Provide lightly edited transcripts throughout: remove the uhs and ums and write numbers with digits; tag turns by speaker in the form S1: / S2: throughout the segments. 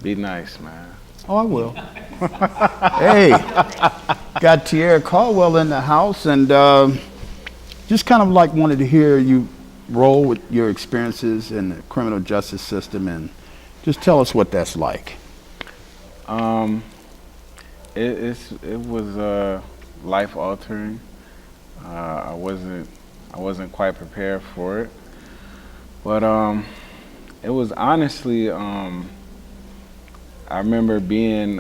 S1: Be nice, man.
S2: Oh, I will. Hey, got Tierre Caldwell in the house, and just kind of like wanted to hear you roll with your experiences in the criminal justice system, and just tell us what that's like.
S1: Um, it was life altering. I wasn't quite prepared for it, but it was honestly I remember being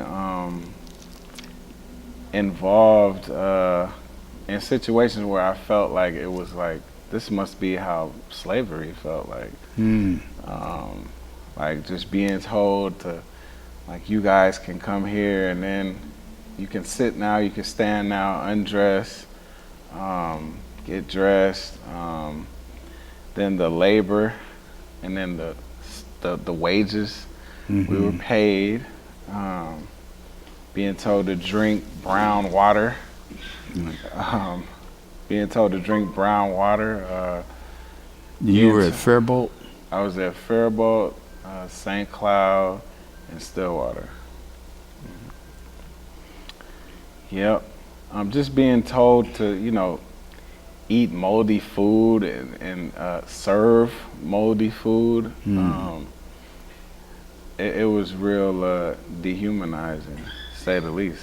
S1: involved in situations where I felt like it was like this must be how slavery felt like.
S2: Mm.
S1: Like just being told to like you guys can come here and then you can sit now, you can stand now, undress, get dressed, then the labor, and then the wages.
S2: Mm-hmm.
S1: We were paid, being told to drink brown water, being told to drink brown water.
S2: You were at Faribault?
S1: I was at Faribault, St. Cloud, and Stillwater. Yep. I'm just being told to, eat moldy food and serve moldy food. It was real dehumanizing, to say the least.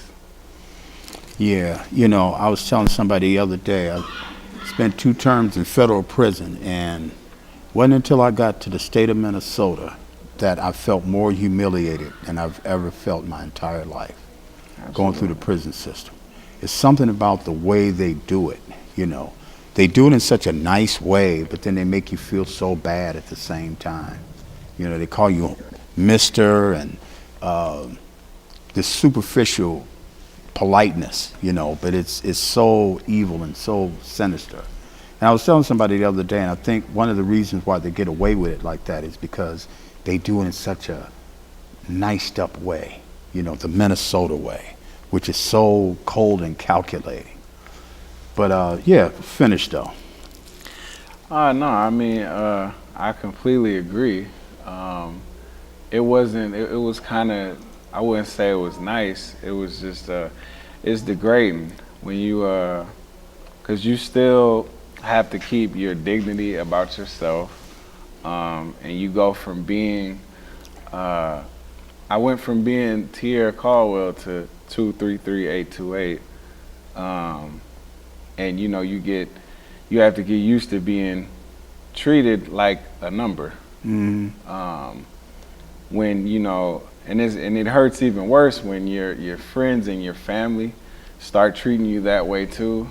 S2: Yeah, I was telling somebody the other day, I spent 2 terms in federal prison, and wasn't until I got to the state of Minnesota that I felt more humiliated than I've ever felt in my entire life.
S1: Absolutely.
S2: Going through the prison system. It's something about the way they do it, They do it in such a nice way, but then they make you feel so bad at the same time. They call you Mister, and this superficial politeness, but it's so evil and so sinister. And I was telling somebody the other day, and I think one of the reasons why they get away with it like that is because they do it in such a niced up way, the Minnesota way, which is so cold and calculating. But yeah, finished though.
S1: No, I mean, I completely agree. It wasn't, it was kind of, I wouldn't say it was nice. It was just, it's degrading when you, because you still have to keep your dignity about yourself. And you go from being, I went from being Tierre Caldwell to 233-828. And you have to get used to being treated like a number.
S2: Mm-hmm.
S1: When and it hurts even worse when your friends and your family start treating you that way too.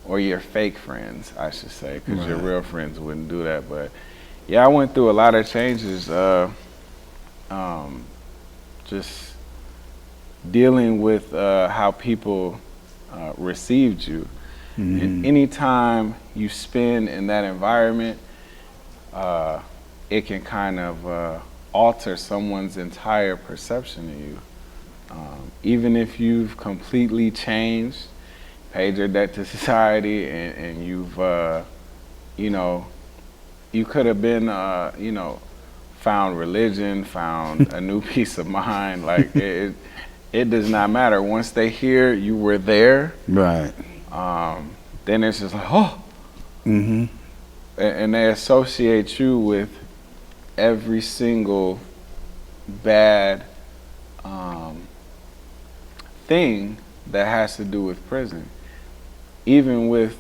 S1: Or your fake friends, I should say, because your real friends wouldn't do that. But yeah, I went through a lot of changes, just dealing with how people received you.
S2: Mm-hmm.
S1: And any time you spend in that environment, it can kind of alter someone's entire perception of you. Even if you've completely changed, paid your debt to society, and you've, you could have been, found religion, found a new peace of mind. Like it does not matter. Once they hear you were there,
S2: right?
S1: Then it's just like, oh.
S2: Mm-hmm.
S1: And they associate you with every single bad thing that has to do with prison. Even with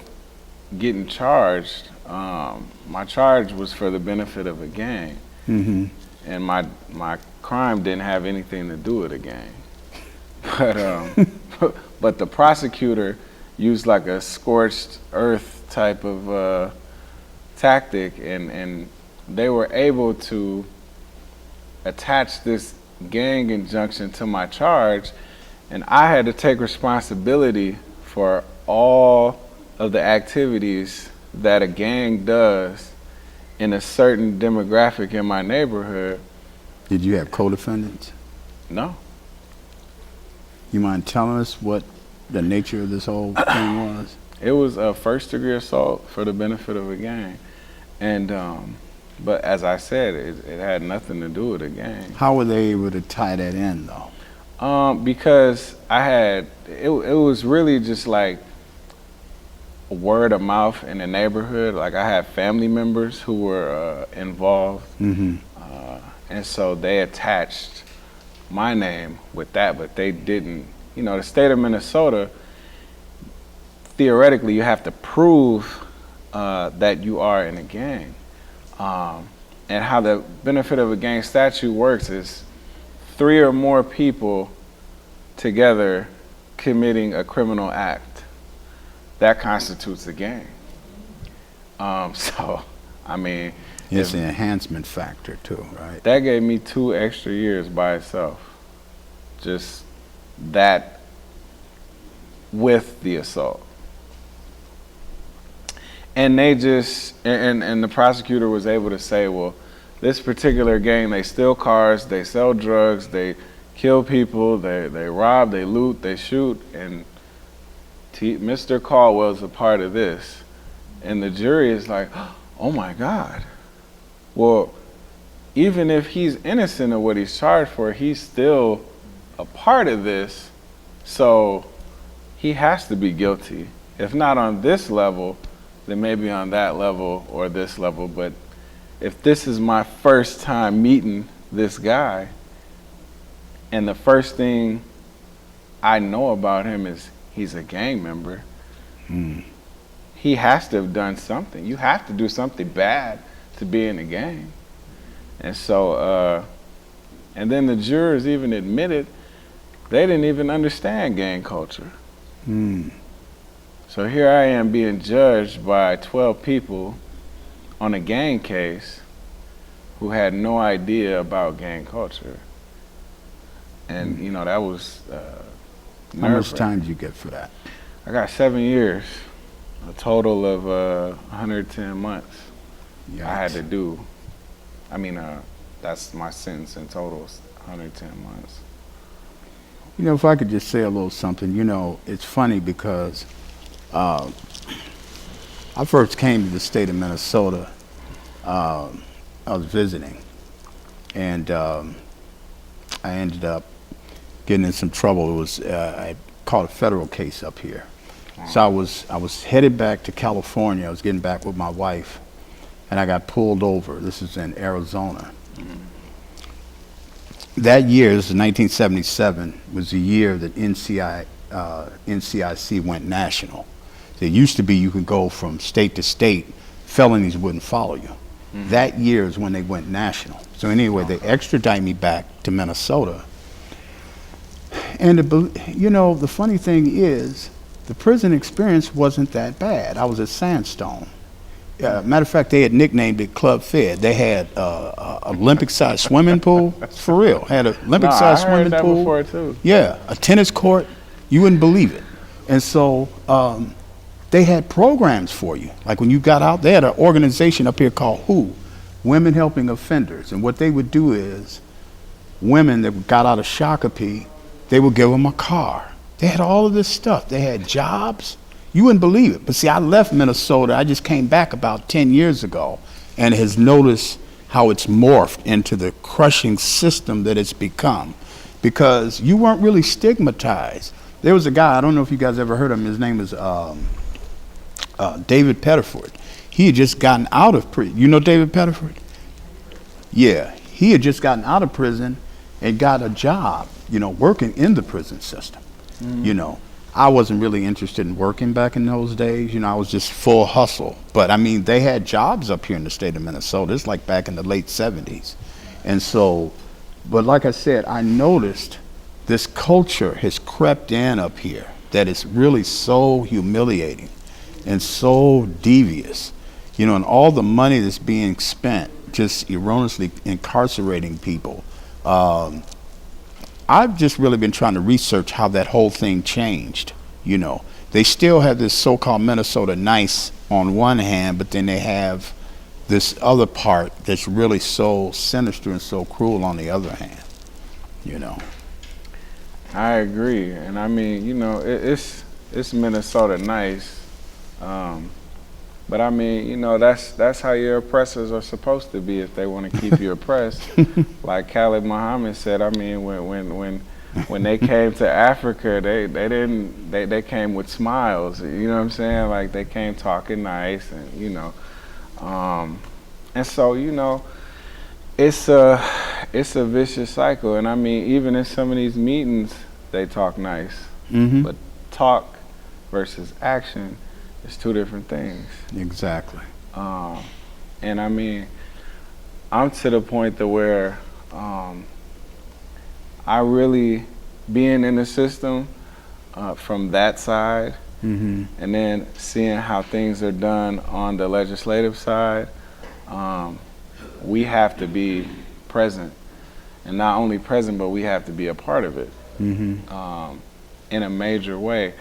S1: getting charged, my charge was for the benefit of a gang.
S2: Mm-hmm.
S1: And my crime didn't have anything to do with a gang. But the prosecutor used like a scorched earth type of tactic, and they were able to attach this gang injunction to my charge, and I had to take responsibility for all of the activities that a gang does in a certain demographic in my neighborhood.
S2: Did you have co-defendants?
S1: No.
S2: You mind telling us what the nature of this whole thing was?
S1: It was a first-degree assault for the benefit of a gang. And But as I said, it had nothing to do with the gang.
S2: How were they able to tie that in, though?
S1: Because I had, it was really just like word of mouth in the neighborhood. Like I had family members who were involved.
S2: Mm-hmm.
S1: And so they attached my name with that, but they didn't. You know, the state of Minnesota, theoretically, you have to prove that you are in a gang. And how the benefit of a gang statute works is 3 or more people together committing a criminal act. That constitutes a gang. So, I mean,
S2: It's an enhancement factor too, right?
S1: that gave me 2 extra years by itself. Just that with the assault. And they just, and the prosecutor was able to say, well, this particular gang, they steal cars, they sell drugs, they kill people, they rob, they loot, they shoot, and Mr. Caldwell's a part of this. And the jury is like, oh my God. Well, even if he's innocent of what he's charged for, he's still a part of this, so he has to be guilty. If not on this level, then maybe on that level or this level. But if this is my first time meeting this guy, and the first thing I know about him is he's a gang member, he has to have done something. You have to do something bad to be in a gang. And so, and then the jurors even admitted they didn't even understand gang culture. So here I am being judged by 12 people on a gang case who had no idea about gang culture. And, you know, that was
S2: How much time did you get for that?
S1: I got 7 years, a total of 110 months.
S2: Yikes.
S1: I had to do. I mean, that's my sentence in total, 110 months.
S2: You know, if I could just say a little something, you know, it's funny because I first came to the state of Minnesota. I was visiting, and I ended up getting in some trouble. It was I caught a federal case up here, so I was headed back to California. I was getting back with my wife, and I got pulled over. This is in Arizona. That year, this is 1977, was the year that NCIC went national. There used to be you could go from state to state, felonies wouldn't follow you. That year is when they went national. So anyway, they extradited me back to Minnesota. And you know, the funny thing is, the prison experience wasn't that bad. I was at Sandstone. Matter of fact, they had nicknamed it Club Fed. They had Olympic-sized swimming pool. For real, had an Olympic-sized swimming pool.
S1: I heard that before too.
S2: Yeah, a tennis court. You wouldn't believe it. And so they had programs for you. Like when you got out, they had an organization up here called WHO, Women Helping Offenders. And what they would do is, women that got out of Shakopee, they would give them a car. They had all of this stuff. They had jobs. You wouldn't believe it. But see, I left Minnesota. I just came back about 10 years ago and has noticed how it's morphed into the crushing system that it's become, because you weren't really stigmatized. There was a guy, I don't know if you guys ever heard of him. His name is David Pettiford. He had just gotten out of prison. You know David Pettiford? Yeah, he had just gotten out of prison and got a job, you know, working in the prison system. You know, I wasn't really interested in working back in those days. You know, I was just full hustle. But I mean, they had jobs up here in the state of Minnesota. It's like back in the late 70s. And so, but like I said, I noticed this culture has crept in up here that is really so humiliating and so devious. You know, and all the money that's being spent just erroneously incarcerating people. I've just really been trying to research how that whole thing changed. You know, they still have this so-called Minnesota nice on one hand, but then they have this other part that's really so sinister and so cruel on the other hand, you know.
S1: I agree, and I mean, you know, it's Minnesota nice, But I mean, you know, that's how your oppressors are supposed to be if they want to keep you oppressed. Like Khalid Muhammad said, I mean, when they came to Africa, they came with smiles. You know what I'm saying? Like they came talking nice, and you know, and so you know, it's a vicious cycle. And I mean, even in some of these meetings, they talk nice, but talk versus action is two different things.
S2: Exactly.
S1: And I mean, I'm to the point to where I really, being in the system from that side, and then seeing how things are done on the legislative side, we have to be present, and not only present, but we have to be a part of it in a major way.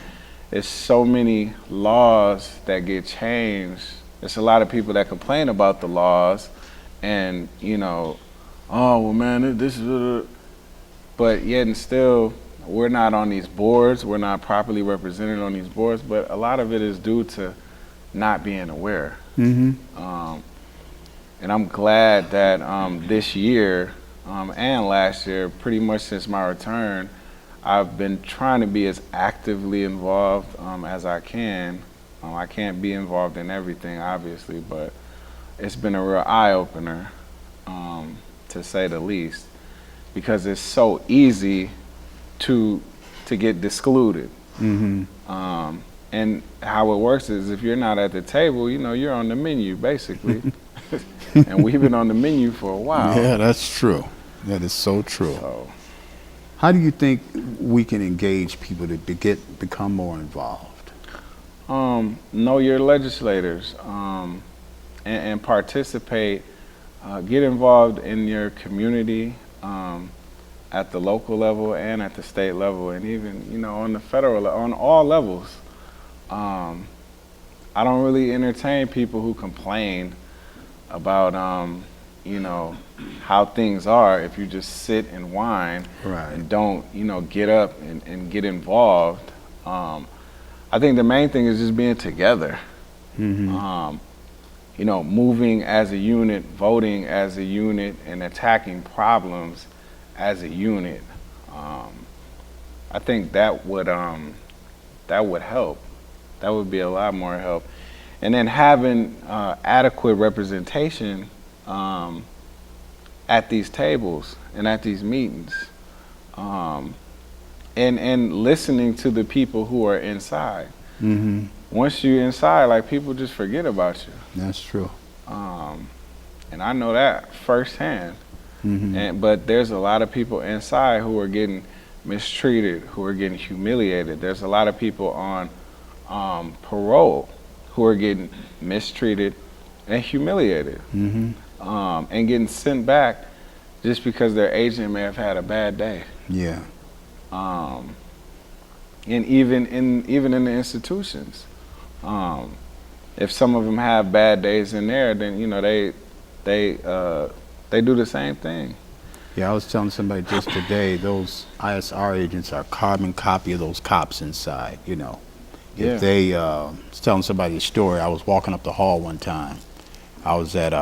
S1: There's so many laws that get changed. There's a lot of people that complain about the laws, and you know, oh well, man, this is. But yet and still, we're not on these boards. We're not properly represented on these boards. But a lot of it is due to not being aware. And I'm glad that this year and last year, pretty much since my return, I've been trying to be as actively involved as I can. I can't be involved in everything, obviously, but it's been a real eye-opener, to say the least, because it's so easy to get discluded. And how it works is if you're not at the table, you know, you're on the menu, basically. And we've been on the menu for a while.
S2: Yeah, that's true. That is so true.
S1: So,
S2: how do you think we can engage people to become more involved?
S1: Know your legislators and participate. Get involved in your community at the local level and at the state level, and even, you know, on the federal, on all levels. I don't really entertain people who complain about you know, how things are if you just sit and whine and don't, you know, get up and get involved. I think the main thing is just being together. You know, moving as a unit, voting as a unit, and attacking problems as a unit. I think that would help. That would be a lot more help. And then having adequate representation at these tables and at these meetings, and listening to the people who are inside. Once you're inside, like, people just forget about you.
S2: That's true.
S1: And I know that firsthand. But there's a lot of people inside who are getting mistreated, who are getting humiliated. There's a lot of people on parole who are getting mistreated and humiliated, and getting sent back just because their agent may have had a bad day.
S2: Yeah.
S1: And even in the institutions, if some of them have bad days in there, then, you know, they do the same thing.
S2: Yeah, I was telling somebody just today, those ISR agents are carbon copy of those cops inside, you know.
S1: Yeah.
S2: If they, was telling somebody a story, I was walking up the hall one time. I was at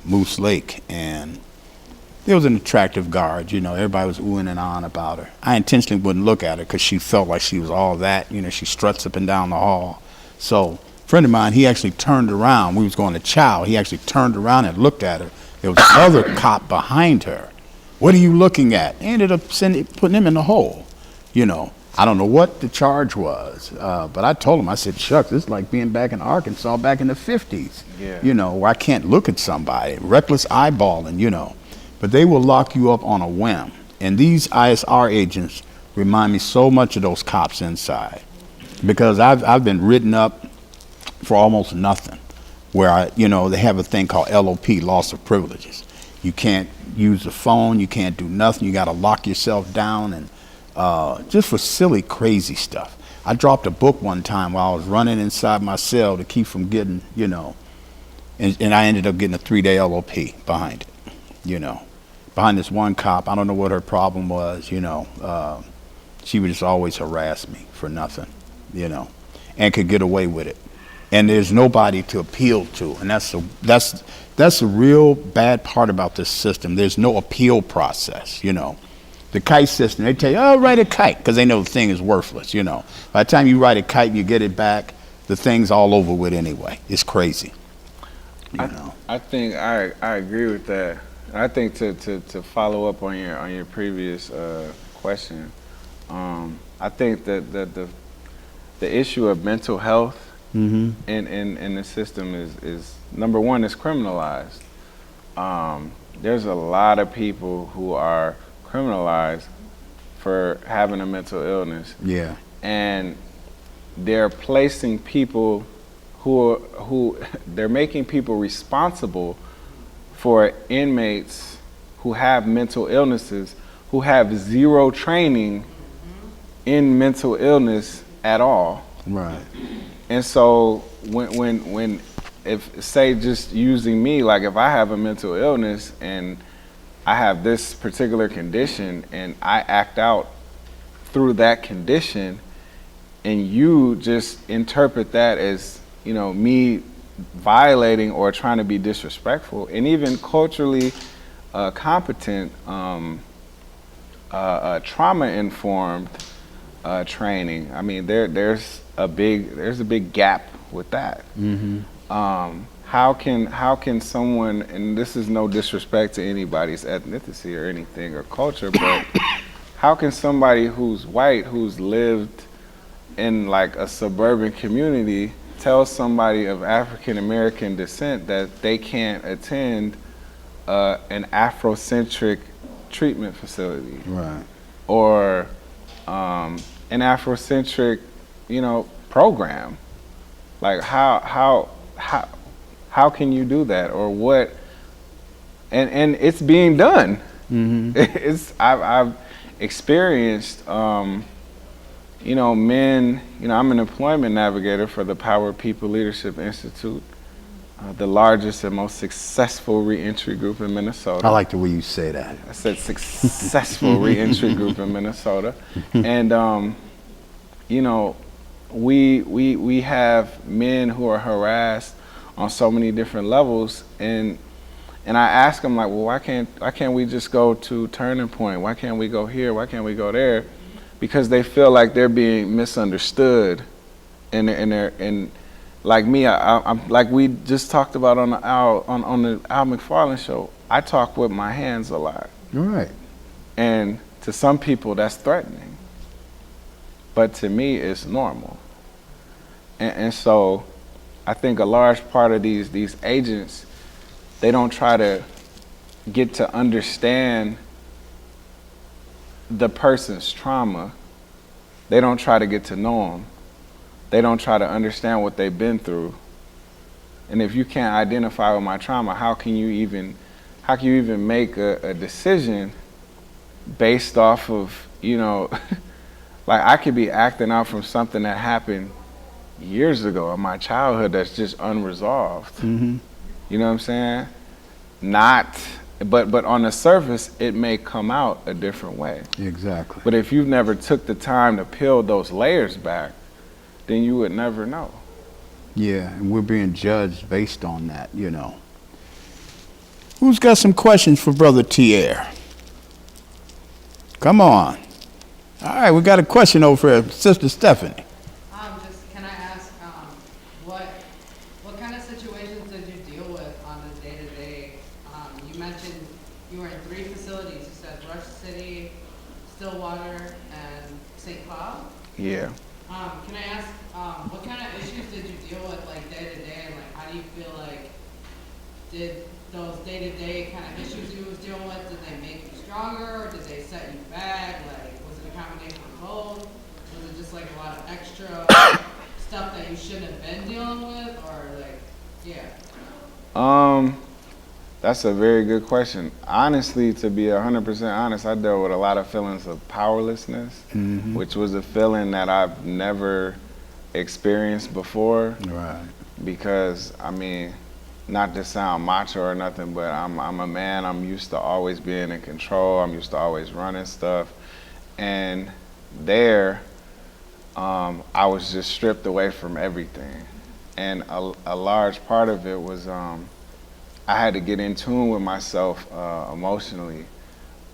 S2: Moose Lake, and there was an attractive guard, you know, everybody was oohing and ahhing about her. I intentionally wouldn't look at her because she felt like she was all that, you know, she struts up and down the hall. So a friend of mine, he actually turned around, we was going to chow, he actually turned around and looked at her. There was another cop behind her. What are you looking at? They ended up putting him in the hole, you know. I don't know what the charge was, but I told him, I said, shucks, this is like being back in Arkansas back in the 50s, you know, where I can't look at somebody, reckless eyeballing, you know. But they will lock you up on a whim. And these ISR agents remind me so much of those cops inside, because I've been written up for almost nothing, where you know, they have a thing called LOP, loss of privileges. You can't use the phone, you can't do nothing, you got to lock yourself down, and just for silly, crazy stuff. I dropped a book one time while I was running inside my cell to keep from getting, you know, and I ended up getting a 3-day LOP behind it, you know. Behind this one cop, I don't know what her problem was, you know. She would just always harass me for nothing, you know, and could get away with it. and there's nobody to appeal to, and that's a real bad part about this system. There's no appeal process, you know. The kite system, they tell you, oh, write a kite, because they know the thing is worthless, you know. By the time you write a kite and you get it back, the thing's all over with anyway. It's crazy, you know.
S1: I think I agree with that. I think to follow up on your previous question, I think that the issue of mental health in the system is number one, is criminalized. There's a lot of people who are criminalized for having a mental illness.
S2: Yeah.
S1: And they're placing people who they're making people responsible for inmates who have mental illnesses, who have zero training in mental illness at all.
S2: Right.
S1: And so when if, say, just using me, like if I have a mental illness and I have this particular condition and I act out through that condition, and you just interpret that as, you know, me violating or trying to be disrespectful, and even culturally competent, trauma-informed training. I mean, there's a big gap with that. How can someone, and this is no disrespect to anybody's ethnicity or anything or culture, but how can somebody who's white, who's lived in like a suburban community, tell somebody of African American descent that they can't attend an Afrocentric treatment facility,
S2: Right.
S1: or an Afrocentric, you know, program? Like how can you do that, or what? And it's being done. It's I've experienced. You know, men, you know, I'm an employment navigator for the Power People Leadership Institute, the largest and most successful reentry group in Minnesota.
S2: I like the way you say that.
S1: I said successful reentry group in Minnesota. And, you know, we have men who are harassed on so many different levels. And I ask them, like, well, why can't we just go to Turning Point? Why can't we go here? Why can't we go there? Because they feel like they're being misunderstood, and like me, I'm like we just talked about on the Al McFarlane show. I talk with my hands a lot,
S2: Right.
S1: and to some people that's threatening, but to me it's normal. And so, I think a large part of these agents, they don't try to get to understand the person's trauma. They don't try to get to know them. They don't try to understand what they've been through. And if you can't identify with my trauma, how can you even make a decision based off of, you know, like I could be acting out from something that happened years ago in my childhood that's just unresolved. You know what I'm saying? But on the surface, it may come out a different way.
S2: Exactly.
S1: But if you've never took the time to peel those layers back, then you would never know.
S2: Yeah, and we're being judged based on that, you know. Who's got some questions for Brother Tierre? Come on. All right, we got a question over for Sister Stephanie.
S3: Can I ask, what kind of situations did you deal with on a day-to-day? You mentioned you were in 3 facilities. You said Rush City, Stillwater, and St. Cloud.
S1: Yeah.
S3: Can I ask, what kind of issues did you deal with, like, day-to-day, and like, how do you feel like, did those day-to-day kind of issues you was dealing with, did they make you stronger, or did they set you back? Like, was it a combination of both? Was it just like a lot of extra stuff that you shouldn't have been dealing with, or like, yeah?
S1: That's a very good question. Honestly, to be 100% honest, I dealt with a lot of feelings of powerlessness, which was a feeling that I've never experienced before.
S2: Right.
S1: Because, I mean, not to sound macho or nothing, but I'm a man. I'm used to always being in control. I'm used to always running stuff. And there, I was just stripped away from everything. and a large part of it was I had to get in tune with myself emotionally.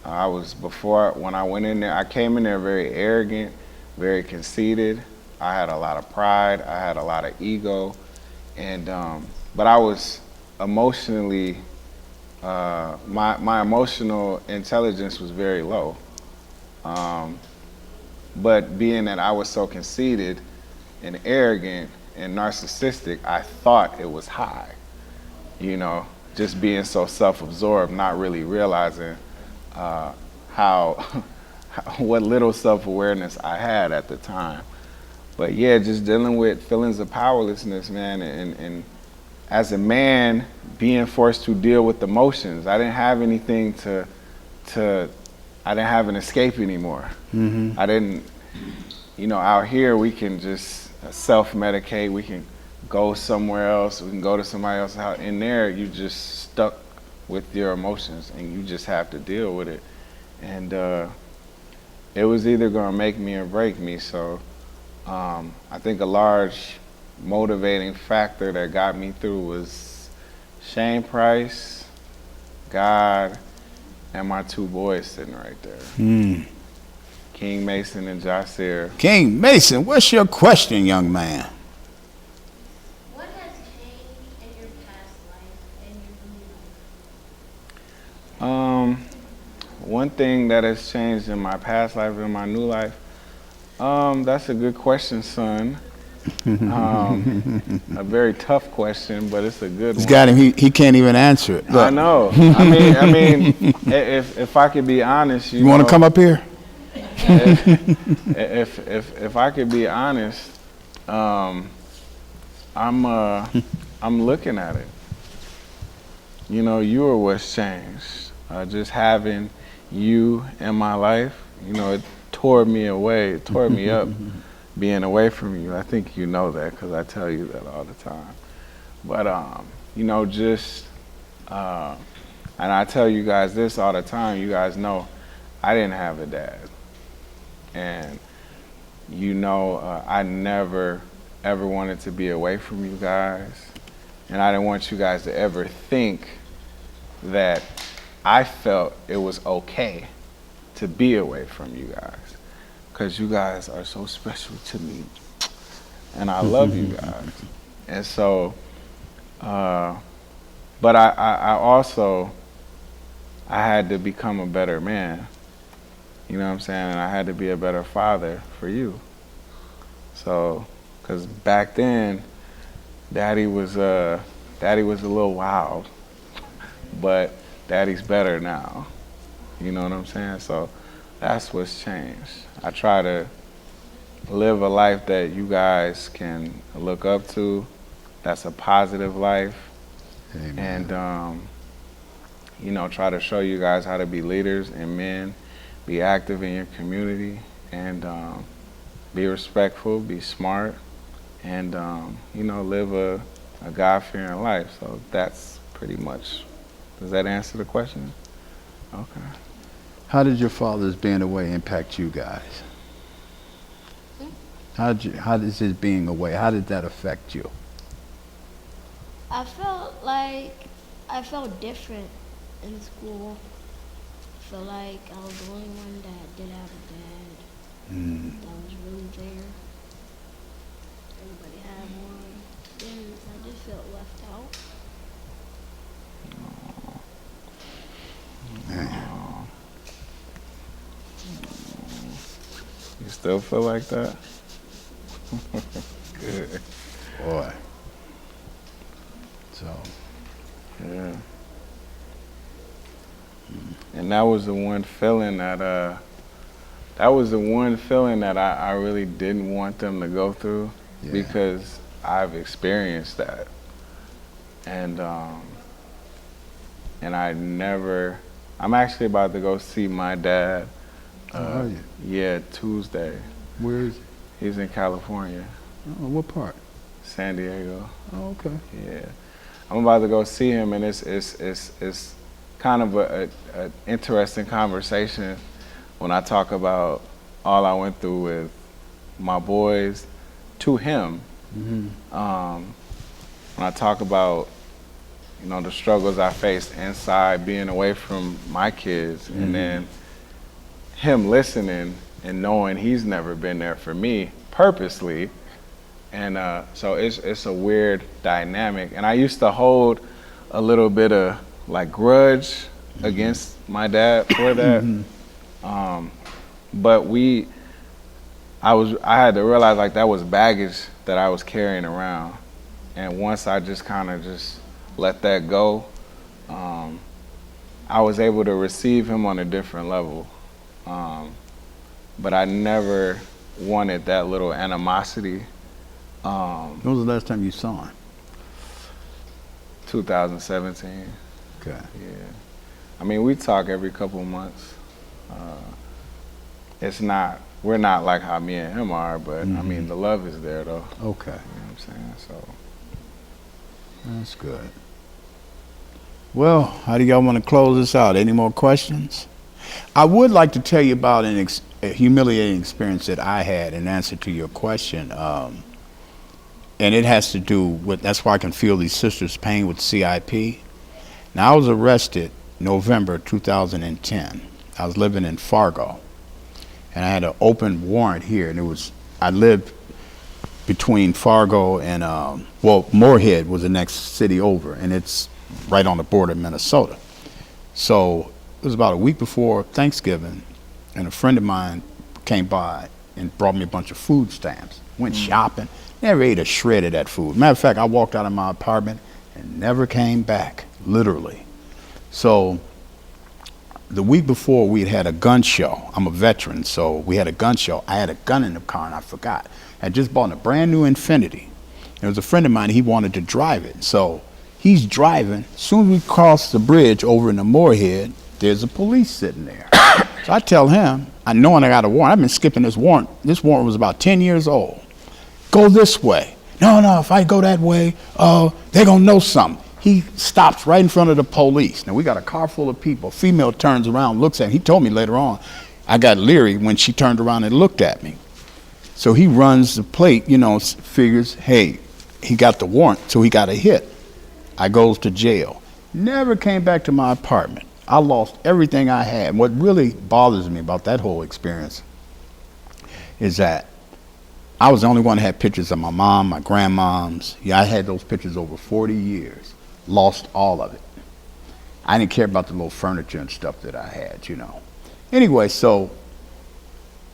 S1: When I went in there, I came in there very arrogant, very conceited. I had a lot of pride. I had a lot of ego, and but I was emotionally, my emotional intelligence was very low. But being that I was so conceited and arrogant and narcissistic, I thought it was high. You know, just being so self-absorbed, not really realizing how what little self-awareness I had at the time. But yeah, just dealing with feelings of powerlessness, man, and as a man being forced to deal with emotions. I didn't have anything I didn't have an escape anymore. I didn't, out here we can just self-medicate, we can go somewhere else, we can go to somebody else's house. In there, you just stuck with your emotions and you just have to deal with it. And it was either gonna make me or break me. So I think a large motivating factor that got me through was Shane Price, God, and my two boys sitting right there. King Mason and Jasir.
S2: King Mason, what's your question, young man?
S4: What has changed in your past life and your new life?
S1: One thing that has changed in my past life and my new life, that's a good question, son. A very tough question, but it's a good
S2: It's
S1: one.
S2: got him. He can't even answer it.
S1: I
S2: Look,
S1: know. I mean, if I could be honest,
S2: you want to come up here?
S1: If I could be honest, I'm looking at it. You are what's changed. Just having you in my life, it tore me away, it tore me up being away from you. I think you know that because I tell you that all the time. But, and I tell you guys this all the time, you guys know I didn't have a dad. And, I never, ever wanted to be away from you guys. And I didn't want you guys to ever think that I felt it was okay to be away from you guys. Because you guys are so special to me. And I love you guys. And so, but I also, I had to become a better man. You know what I'm saying? And I had to be a better father for you. So, because back then, Daddy was a little wild, but Daddy's better now. You know what I'm saying? So that's what's changed. I try to live a life that you guys can look up to. That's a positive life.
S2: Amen.
S1: And, try to show you guys how to be leaders and men, be active in your community, and be respectful, be smart, and, live a God-fearing life. So that's pretty much, does that answer the question? Okay.
S2: How did your father's being away impact you guys? How does his being away, how did that affect you?
S4: I felt different in school. I felt like I was the only one that did have a dad that was really there. Everybody had one. Then I just felt left out.
S1: You still feel like that? Good.
S2: Boy. So.
S1: Yeah. And that was the one feeling that I really didn't want them to go through because I've experienced that. And I'm actually about to go see my dad.
S2: How are you?
S1: Yeah, Tuesday.
S2: Where is he?
S1: He's in California,
S2: Oh, what part?
S1: San Diego.
S2: Oh, okay.
S1: Yeah, I'm about to go see him, and it's kind of a interesting conversation when I talk about all I went through with my boys to him. when I talk about, you know, the struggles I faced inside being away from my kids, and then him listening and knowing he's never been there for me purposely. And so it's a weird dynamic. And I used to hold a little bit of like grudge against my dad for that. But I had to realize like that was baggage that I was carrying around. And once I just kind of just let that go, I was able to receive him on a different level. But I never wanted that little animosity.
S2: When was the last time you saw him?
S1: 2017.
S2: Okay.
S1: Yeah. I mean, we talk every couple of months. We're not like how me and him are, but I mean, the love is there though.
S2: Okay.
S1: You know what I'm saying? So.
S2: That's good. Well, how do y'all want to close this out? Any more questions? I would like to tell you about a humiliating experience that I had in answer to your question. And it has to do with, that's why I can feel these sisters' pain with CIP. Now, I was arrested November 2010. I was living in Fargo. And I had an open warrant here. And I lived between Fargo and, Moorhead was the next city over. And it's right on the border of Minnesota. So it was about a week before Thanksgiving. And a friend of mine came by and brought me a bunch of food stamps. Went shopping. Never ate a shred of that food. Matter of fact, I walked out of my apartment and never came back, literally. So the week before, we had a gun show. I'm a veteran, so we had a gun show. I had a gun in the car, and I forgot. I had just bought a brand new Infiniti. There was a friend of mine, he wanted to drive it. So he's driving. As soon as we cross the bridge over in the Moorhead, there's a police sitting there. So I tell him, I know I got a warrant. I've been skipping this warrant. This warrant was about 10 years old. Go this way. No, if I go that way, they're going to know something. He stops right in front of the police. Now, we got a car full of people. Female turns around, looks at him. He told me later on, I got leery when she turned around and looked at me. So he runs the plate, figures, hey, he got the warrant, so he got a hit. I goes to jail. Never came back to my apartment. I lost everything I had. What really bothers me about that whole experience is that I was the only one that had pictures of my mom, my grandmoms. Yeah, I had those pictures over 40 years. Lost all of it. I didn't care about the little furniture and stuff that I had, Anyway, so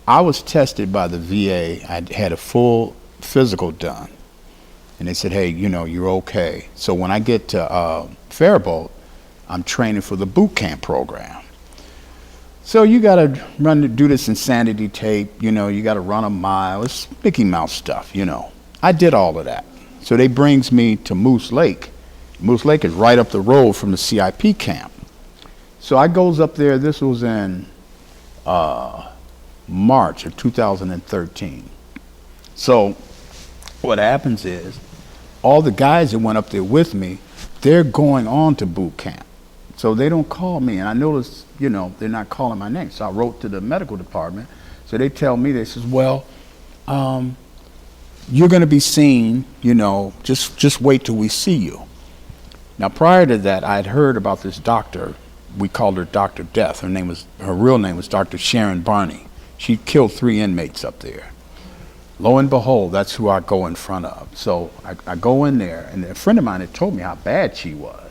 S2: I was tested by the VA. I had a full physical done. And they said, hey, you're okay. So when I get to Faribault, I'm training for the boot camp program. So you got to do this insanity tape, you got to run a mile. It's Mickey Mouse stuff, I did all of that. So they brings me to Moose Lake. Moose Lake is right up the road from the CIP camp. So I goes up there. This was in March of 2013. So what happens is all the guys that went up there with me, they're going on to boot camp. So they don't call me, and I noticed, they're not calling my name. So I wrote to the medical department. So they tell me, they says, well, you're going to be seen, just wait till we see you. Now, prior to that, I had heard about this doctor. We called her Dr. Death. Her real name was Dr. Sharon Barney. She killed 3 inmates up there. Lo and behold, that's who I go in front of. So I go in there, and a friend of mine had told me how bad she was.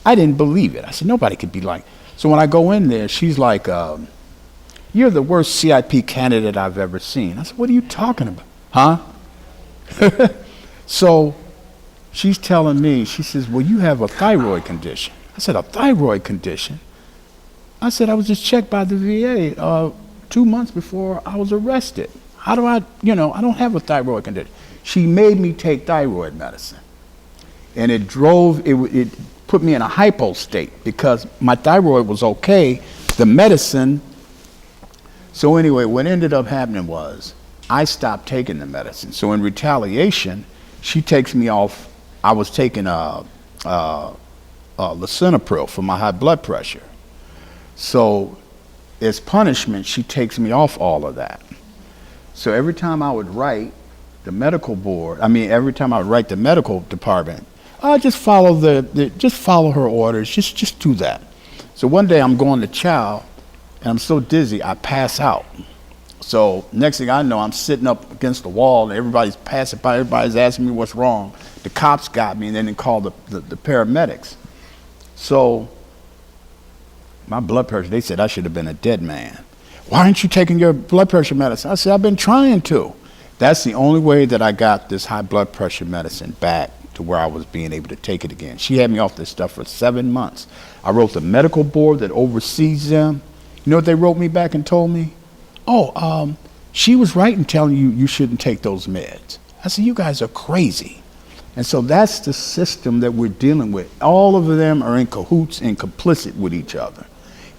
S2: I didn't believe it. I said, nobody could be like. So when I go in there, she's like, you're the worst CIP candidate I've ever seen. I said, what are you talking about? Huh? So she's telling me, she says, well, you have a thyroid condition. I said, a thyroid condition? I said, I was just checked by the VA 2 months before I was arrested. How do I, I don't have a thyroid condition. She made me take thyroid medicine. And it put me in a hypo state because my thyroid was okay. The medicine. So anyway, what ended up happening was I stopped taking the medicine. So in retaliation, she takes me off. I was taking lisinopril for my high blood pressure. So as punishment, she takes me off all of that. So every time I would write the medical board, every time I would write the medical department, Just follow just follow her orders. Just do that. So one day I'm going to chow, and I'm so dizzy I pass out. So next thing I know, I'm sitting up against the wall, and everybody's passing by. Everybody's asking me what's wrong. The cops got me, and then they called the paramedics. So my blood pressure, they said I should have been a dead man. Why aren't you taking your blood pressure medicine? I said, I've been trying to. That's the only way that I got this high blood pressure medicine back to where I was being able to take it again. She had me off this stuff for 7 months. I wrote the medical board that oversees them. You know what they wrote me back and told me? Oh, she was right in telling you you shouldn't take those meds. I said, you guys are crazy. And so that's the system that we're dealing with. All of them are in cahoots and complicit with each other.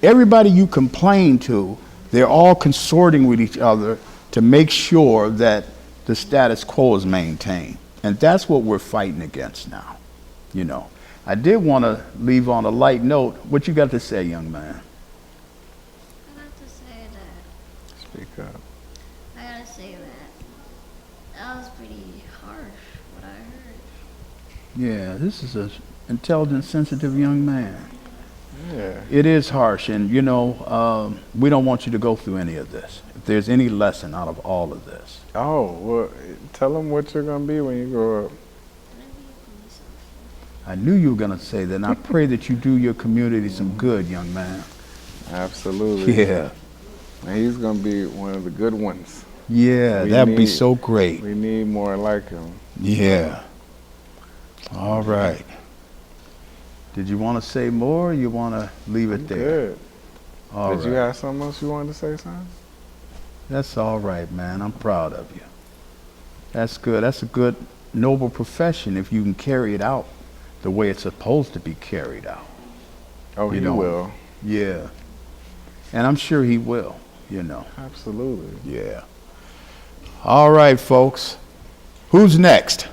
S2: Everybody you complain to, they're all consorting with each other to make sure that the status quo is maintained. And that's what we're fighting against now. You know, I did want to leave on a light note. What you got to say, young man?
S4: I got to say that.
S1: Speak up.
S4: I gotta say that was pretty harsh, what I heard.
S2: Yeah, this is an intelligent, sensitive young man.
S1: Yeah.
S2: It is harsh, and you know, we don't want you to go through any of this. If there's any lesson out of all of this.
S1: Oh, well, tell them what you're going to be when you grow up.
S2: I knew you were going to say that, and I pray that you do your community some good, young man.
S1: Absolutely.
S2: Yeah.
S1: And he's going to be one of the good ones.
S2: Yeah, that'd be so great.
S1: We need more like him.
S2: Yeah. All right. Did you want to say more, or you want to leave it there?
S1: Good.
S2: All
S1: Did you
S2: right.
S1: have something else you wanted to say, son?
S2: That's all right, man. I'm proud of you. That's good. That's a good, noble profession if you can carry it out the way it's supposed to be carried out.
S1: Oh,
S2: You
S1: he
S2: know.
S1: will.
S2: Yeah. And I'm sure he will, you know.
S1: Absolutely.
S2: Yeah. All right, folks. Who's next?